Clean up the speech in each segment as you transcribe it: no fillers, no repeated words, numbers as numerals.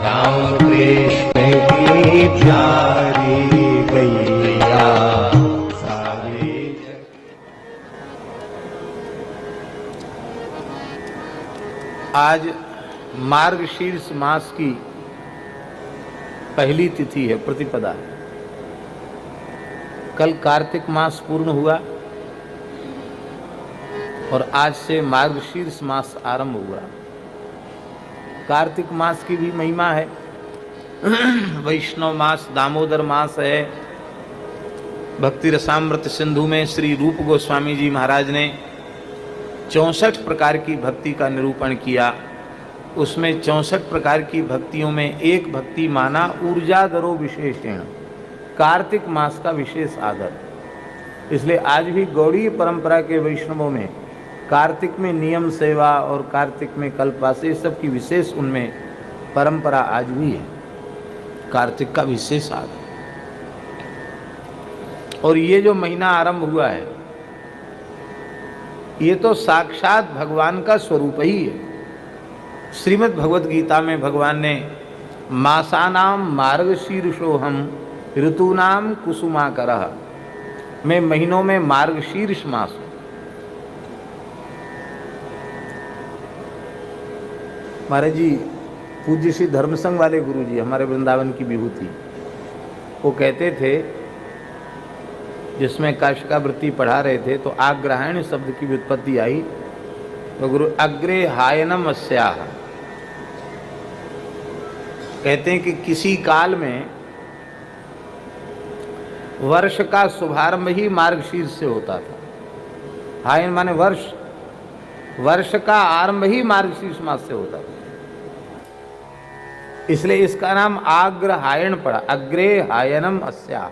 राम कृष्ण की प्यारी गैया सारे। आज मार्गशीर्ष मास की पहली तिथि है, प्रतिपदा है। कल कार्तिक मास पूर्ण हुआ और आज से मार्गशीर्ष मास आरंभ हुआ। कार्तिक मास की भी महिमा है। वैष्णव मास, दामोदर मास है। भक्ति रसामृत सिंधु में श्री रूप गोस्वामी जी महाराज ने 64 प्रकार की भक्ति का निरूपण किया। उसमें 64 प्रकार की भक्तियों में एक भक्ति माना ऊर्जा दरो विशेषण, कार्तिक मास का विशेष आदर। इसलिए आज भी गौड़ीय परंपरा के वैष्णवों में कार्तिक में नियम सेवा और कार्तिक में कल्पवास, ये सब की विशेष उनमें परंपरा आज भी है। कार्तिक का विशेष आदर। और ये जो महीना आरंभ हुआ है, ये तो साक्षात भगवान का स्वरूप ही है। श्रीमद् भगवद गीता में भगवान ने मासानाम मार्गशीर्षोहम ऋतूनाम कुसुमाकरः, मैं महीनों में मार्गशीर्ष मास हूं। महाराज जी, पूज्य श्री धर्मसंघ वाले गुरु जी, हमारे वृंदावन की विभूति, वो कहते थे, जिसमें काशिकावृत्ति पढ़ा रहे थे तो आग्रहायण शब्द की व्युत्पत्ति आई तो गुरु अग्रे हायनम अस्याह कहते हैं कि किसी काल में वर्ष का शुभारंभ ही मार्गशीर्ष से होता था। हायन माने वर्ष, वर्ष का आरंभ ही मार्गशीर्ष मास से होता था। इसलिए इसका नाम आग्रहायण पड़ा। अग्रे हायनम अस्याह,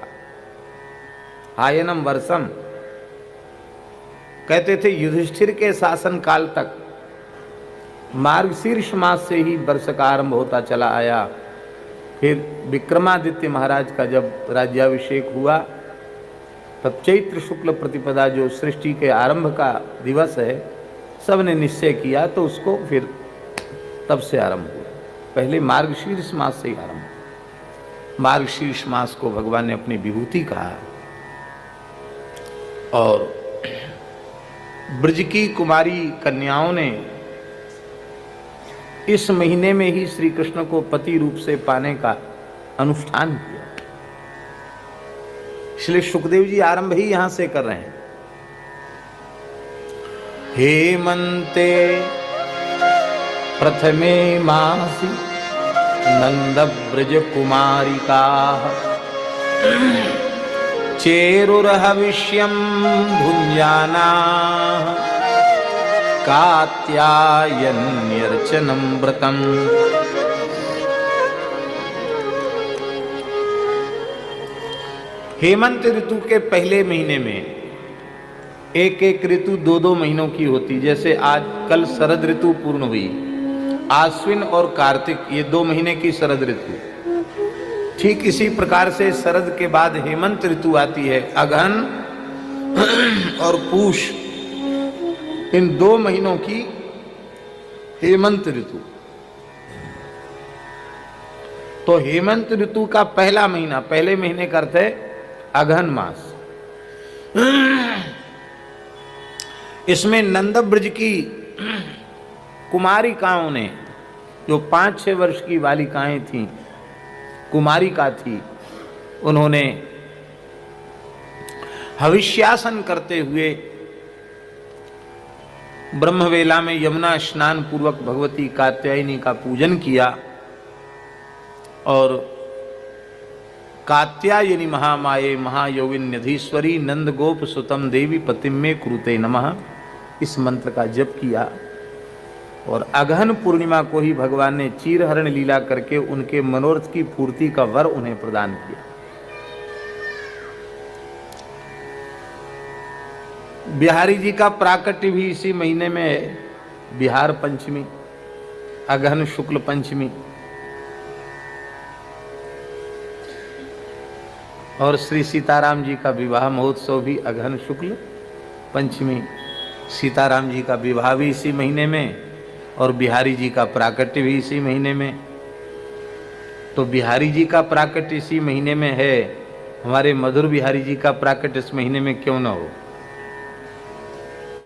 हायनम वर्षम। कहते थे युधिष्ठिर के शासन काल तक मार्गशीर्ष मास से ही वर्ष का आरंभ होता चला आया। फिर विक्रमादित्य महाराज का जब राज्याभिषेक हुआ तब चैत्र शुक्ल प्रतिपदा जो सृष्टि के आरंभ का दिवस है, सबने निश्चय किया तो उसको फिर तब से आरंभ हुआ। पहले मार्गशीर्ष मास से ही आरंभ। मार्गशीर्ष मास को भगवान ने अपनी विभूति कहा। और ब्रज की कुमारी कन्याओं ने इस महीने में ही श्री कृष्ण को पति रूप से पाने का अनुष्ठान किया। इसलिए सुखदेव जी आरंभ ही यहां से कर रहे हैं। हेमंते प्रथमे मासी नंद ब्रज कुमारिका चेरुर्हविष्यं भुञ्जाना कात्यायन्यर्चनं व्रतम्। हेमंत ऋतु के पहले महीने में एक एक ऋतु 2-2 महीनों की होती। जैसे आज कल शरद ऋतु पूर्ण हुई, आश्विन और कार्तिक ये 2 महीने की शरद ऋतु। ठीक इसी प्रकार से शरद के बाद हेमंत ऋतु आती है, अगहन और पूष, इन 2 महीनों की हेमंत ऋतु। तो हेमंत ऋतु का पहला महीना, पहले महीने का अर्थ है अगहन मास। इसमें नंद ब्रज की कुमारिकाओं ने, जो 5-6 वर्ष की बालिकाएं थीं, कुमारिका थी, उन्होंने हविष्यासन करते हुए ब्रह्मवेला में यमुना स्नान पूर्वक भगवती कात्यायनी का पूजन किया। और कात्यायनी महामाये महायोगिन्यधीश्वरी नंद गोप सुतम देवी पतिम में कुरुते नमः, इस मंत्र का जप किया। और अगहन पूर्णिमा को ही भगवान ने चीरहरण लीला करके उनके मनोरथ की पूर्ति का वर उन्हें प्रदान किया। बिहारी जी का प्राकट्य भी इसी महीने में है, बिहार पंचमी, अगहन शुक्ल पंचमी। और श्री सीताराम जी का विवाह महोत्सव भी अगहन शुक्ल पंचमी। सीताराम जी का विवाह भी इसी महीने में और बिहारी जी का प्राकट्य भी इसी महीने में। तो बिहारी जी का प्राकट्य इसी महीने में है, हमारे मधुर बिहारी जी का प्राकट्य इस महीने में क्यों न हो।